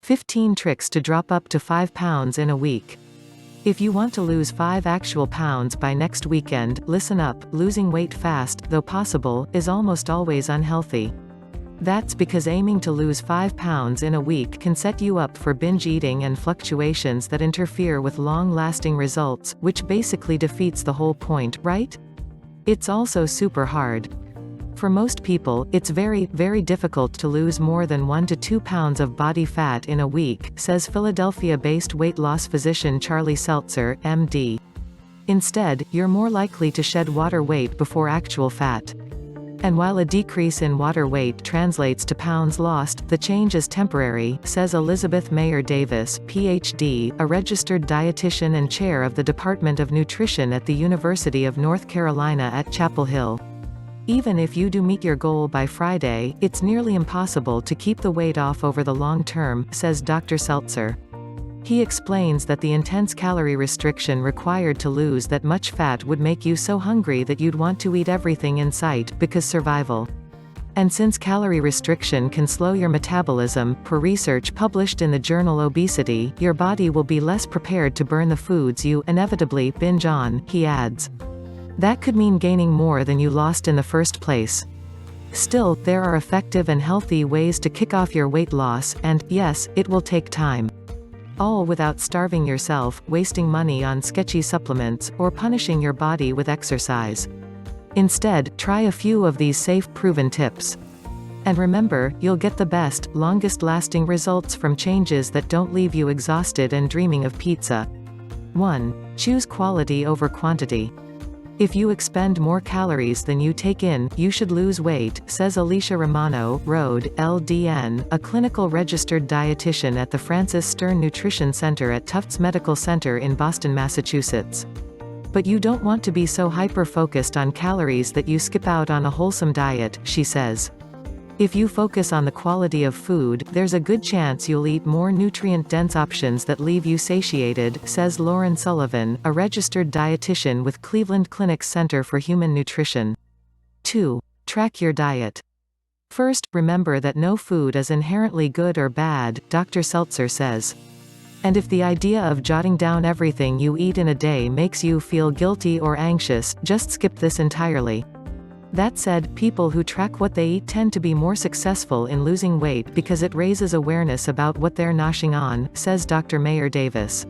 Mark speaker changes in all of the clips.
Speaker 1: 15 tricks to drop up to 5 pounds in a week. If you want to lose 5 actual pounds by next weekend, listen up. Losing weight fast, though possible, is almost always unhealthy. That's because aiming to lose 5 pounds in a week can set you up for binge eating and fluctuations that interfere with long-lasting results, which basically defeats the whole point, right? It's also super hard. For most people, it's very, very difficult to lose more than 1 to 2 pounds of body fat in a week, says Philadelphia-based weight loss physician Charlie Seltzer, MD. Instead, you're more likely to shed water weight before actual fat. And while a decrease in water weight translates to pounds lost, the change is temporary, says Elizabeth Mayer Davis, Ph.D., a registered dietitian and chair of the Department of Nutrition at the University of North Carolina at Chapel Hill. Even if you do meet your goal by Friday, it's nearly impossible to keep the weight off over the long term, says Dr. Seltzer. He explains that the intense calorie restriction required to lose that much fat would make you so hungry that you'd want to eat everything in sight, because survival. And since calorie restriction can slow your metabolism, per research published in the journal Obesity, your body will be less prepared to burn the foods you inevitably binge on, he adds. That could mean gaining more than you lost in the first place. Still, there are effective and healthy ways to kick off your weight loss, and, yes, it will take time. All without starving yourself, wasting money on sketchy supplements, or punishing your body with exercise. Instead, try a few of these safe, proven tips. And remember, you'll get the best, longest-lasting results from changes that don't leave you exhausted and dreaming of pizza. 1. Choose quality over quantity. If you expend more calories than you take in, you should lose weight, says Alicia Romano, Rhode, LDN, a clinical registered dietitian at the Francis Stern Nutrition Center at Tufts Medical Center in Boston, Massachusetts. But you don't want to be so hyper-focused on calories that you skip out on a wholesome diet, she says. If you focus on the quality of food, there's a good chance you'll eat more nutrient-dense options that leave you satiated, says Lauren Sullivan, a registered dietitian with Cleveland Clinic's Center for Human Nutrition. 2. Track your diet. First, remember that no food is inherently good or bad, Dr. Seltzer says. And if the idea of jotting down everything you eat in a day makes you feel guilty or anxious, just skip this entirely. That said, people who track what they eat tend to be more successful in losing weight because it raises awareness about what they're noshing on, says Dr. Mayer Davis.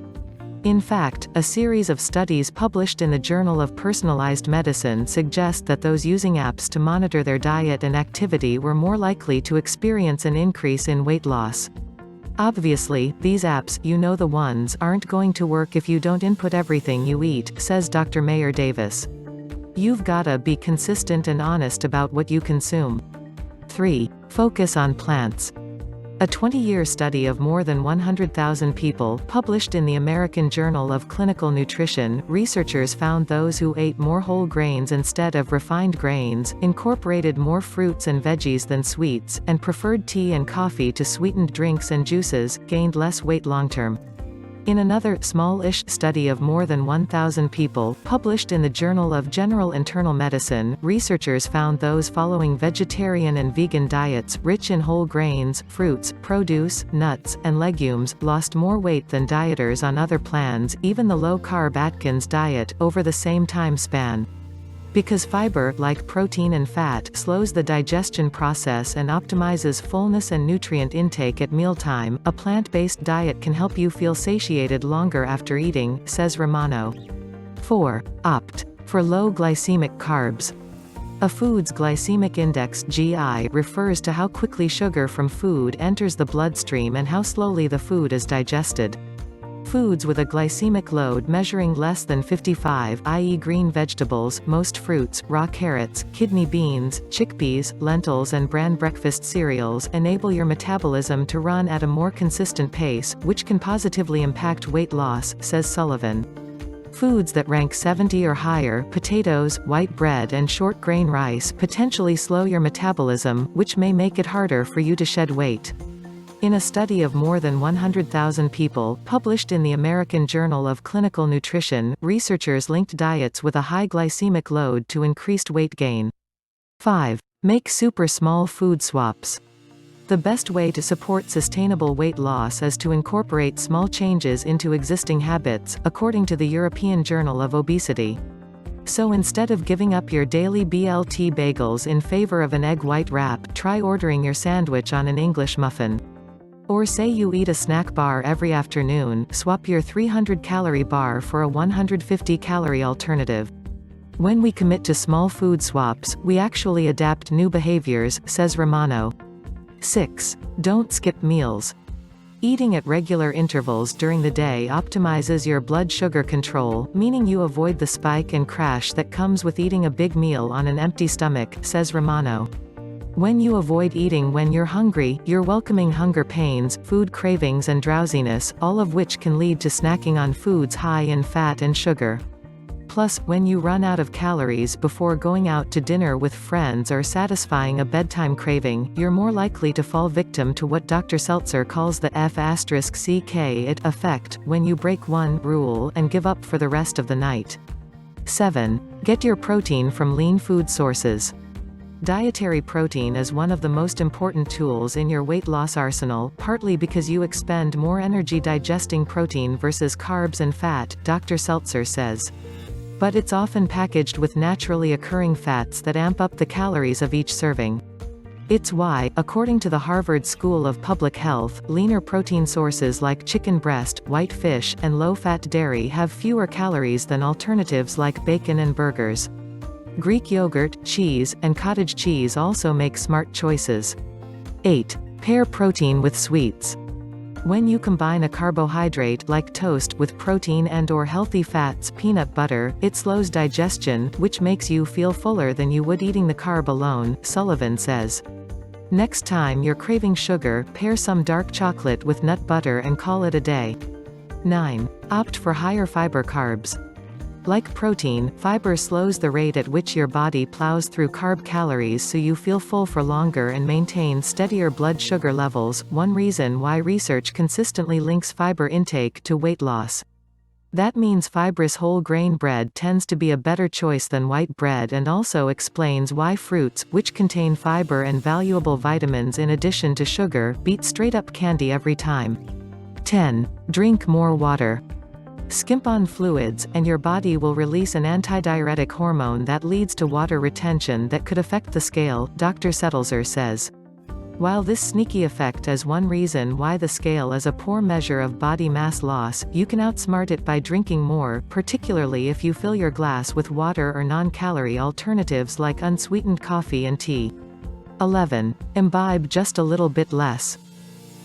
Speaker 1: In fact, a series of studies published in the Journal of Personalized Medicine suggest that those using apps to monitor their diet and activity were more likely to experience an increase in weight loss. Obviously, these apps, you know the ones, aren't going to work if you don't input everything you eat, says Dr. Mayer Davis. You've gotta be consistent and honest about what you consume. 3. Focus on plants. A 20-year study of more than 100,000 people, published in the American Journal of Clinical Nutrition, researchers found those who ate more whole grains instead of refined grains, incorporated more fruits and veggies than sweets, and preferred tea and coffee to sweetened drinks and juices, gained less weight long-term. In another, small-ish study of more than 1,000 people, published in the Journal of General Internal Medicine, researchers found those following vegetarian and vegan diets, rich in whole grains, fruits, produce, nuts, and legumes, lost more weight than dieters on other plans, even the low-carb Atkins diet, over the same time span. Because fiber, like protein and fat, slows the digestion process and optimizes fullness and nutrient intake at mealtime, a plant-based diet can help you feel satiated longer after eating, says Romano. 4. Opt for low glycemic carbs. A food's glycemic index (GI) refers to how quickly sugar from food enters the bloodstream and how slowly the food is digested. Foods with a glycemic load measuring less than 55, i.e. green vegetables, most fruits, raw carrots, kidney beans, chickpeas, lentils and bran breakfast cereals, enable your metabolism to run at a more consistent pace, which can positively impact weight loss, says Sullivan. Foods that rank 70 or higher, potatoes, white bread and short-grain rice, potentially slow your metabolism, which may make it harder for you to shed weight. In a study of more than 100,000 people, published in the American Journal of Clinical Nutrition, researchers linked diets with a high glycemic load to increased weight gain. 5. Make super small food swaps. The best way to support sustainable weight loss is to incorporate small changes into existing habits, according to the European Journal of Obesity. So instead of giving up your daily BLT bagels in favor of an egg white wrap, try ordering your sandwich on an English muffin. Or say you eat a snack bar every afternoon, swap your 300-calorie bar for a 150-calorie alternative. When we commit to small food swaps, we actually adapt new behaviors, says Romano. 6. Don't skip meals. Eating at regular intervals during the day optimizes your blood sugar control, meaning you avoid the spike and crash that comes with eating a big meal on an empty stomach, says Romano. When you avoid eating when you're hungry, you're welcoming hunger pains, food cravings and drowsiness, all of which can lead to snacking on foods high in fat and sugar. Plus, when you run out of calories before going out to dinner with friends or satisfying a bedtime craving, you're more likely to fall victim to what Dr. Seltzer calls the F***it effect, when you break one rule and give up for the rest of the night. 7. Get your protein from lean food sources. Dietary protein is one of the most important tools in your weight loss arsenal, partly because you expend more energy digesting protein versus carbs and fat, Dr. Seltzer says. But it's often packaged with naturally occurring fats that amp up the calories of each serving. It's why, according to the Harvard School of Public Health, leaner protein sources like chicken breast, white fish, and low-fat dairy have fewer calories than alternatives like bacon and burgers. Greek yogurt, cheese, and cottage cheese also make smart choices. 8. Pair protein with sweets. When you combine a carbohydrate like toast with protein and/or healthy fats, peanut butter, it slows digestion, which makes you feel fuller than you would eating the carb alone, Sullivan says. Next time you're craving sugar, pair some dark chocolate with nut butter and call it a day. 9. Opt for higher fiber carbs. Like protein, fiber slows the rate at which your body plows through carb calories so you feel full for longer and maintain steadier blood sugar levels, one reason why research consistently links fiber intake to weight loss. That means fibrous whole grain bread tends to be a better choice than white bread, and also explains why fruits, which contain fiber and valuable vitamins in addition to sugar, beat straight-up candy every time. 10. Drink more water. Skimp on fluids, and your body will release an antidiuretic hormone that leads to water retention that could affect the scale, Dr. Seltzer says. While this sneaky effect is one reason why the scale is a poor measure of body mass loss, you can outsmart it by drinking more, particularly if you fill your glass with water or non-calorie alternatives like unsweetened coffee and tea. 11. Imbibe just a little bit less.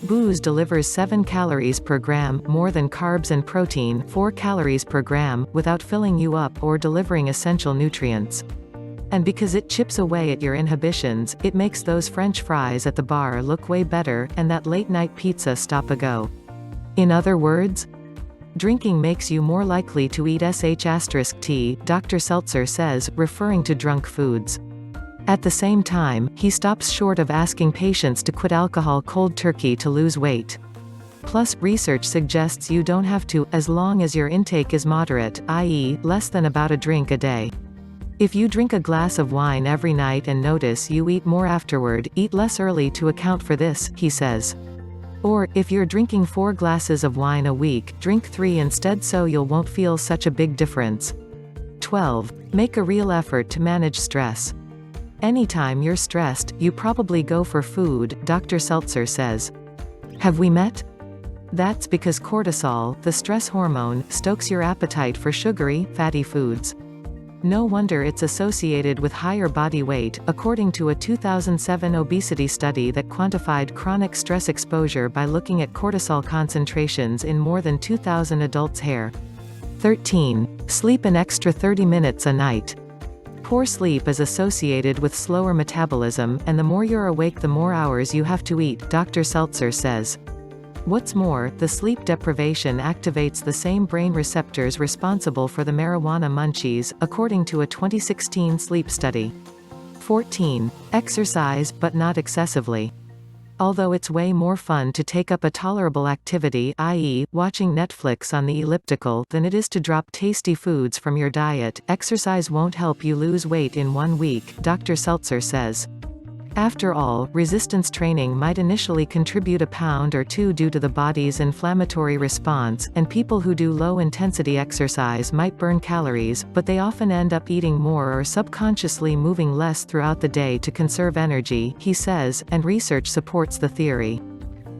Speaker 1: Booze delivers 7 calories per gram, more than carbs and protein, 4 calories per gram, without filling you up or delivering essential nutrients. And because it chips away at your inhibitions, it makes those French fries at the bar look way better, and that late-night pizza stop a go. In other words, drinking makes you more likely to eat sh*t, Dr. Seltzer says, referring to drunk foods. At the same time, he stops short of asking patients to quit alcohol cold turkey to lose weight. Plus, research suggests you don't have to, as long as your intake is moderate, i.e., less than about a drink a day. If you drink a glass of wine every night and notice you eat more afterward, eat less early to account for this, he says. Or, if you're drinking 4 glasses of wine a week, drink 3 instead so you won't feel such a big difference. 12. Make a real effort to manage stress. Anytime you're stressed, you probably go for food, Dr. Seltzer says. Have we met? That's because cortisol, the stress hormone, stokes your appetite for sugary, fatty foods. No wonder it's associated with higher body weight, according to a 2007 obesity study that quantified chronic stress exposure by looking at cortisol concentrations in more than 2,000 adults' hair. 13. Sleep an extra 30 minutes a night. Poor sleep is associated with slower metabolism, and the more you're awake the more hours you have to eat, Dr. Seltzer says. What's more, the sleep deprivation activates the same brain receptors responsible for the marijuana munchies, according to a 2016 sleep study. 14. Exercise, but not excessively. Although it's way more fun to take up a tolerable activity, i.e., watching Netflix on the elliptical, than it is to drop tasty foods from your diet, exercise won't help you lose weight in 1 week, Dr. Seltzer says. After all, resistance training might initially contribute a pound or two due to the body's inflammatory response, and people who do low-intensity exercise might burn calories, but they often end up eating more or subconsciously moving less throughout the day to conserve energy, he says, and research supports the theory.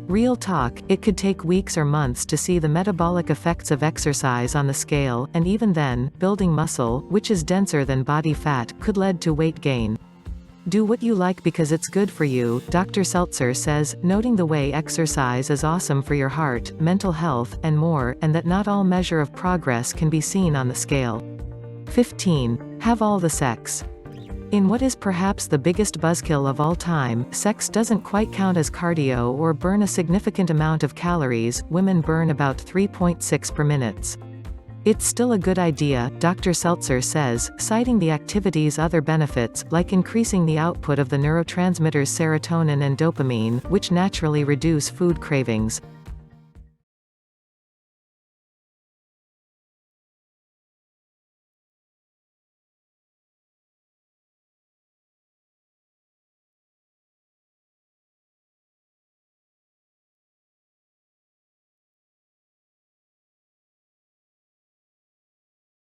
Speaker 1: Real talk, it could take weeks or months to see the metabolic effects of exercise on the scale, and even then, building muscle, which is denser than body fat, could lead to weight gain. Do what you like because it's good for you, Dr. Seltzer says, noting the way exercise is awesome for your heart, mental health, and more, and that not all measure of progress can be seen on the scale. 15. Have all the sex. In what is perhaps the biggest buzzkill of all time, sex doesn't quite count as cardio or burn a significant amount of calories. Women burn about 3.6 per minute. It's still a good idea, Dr. Seltzer says, citing the activity's other benefits, like increasing the output of the neurotransmitters serotonin and dopamine, which naturally reduce food cravings.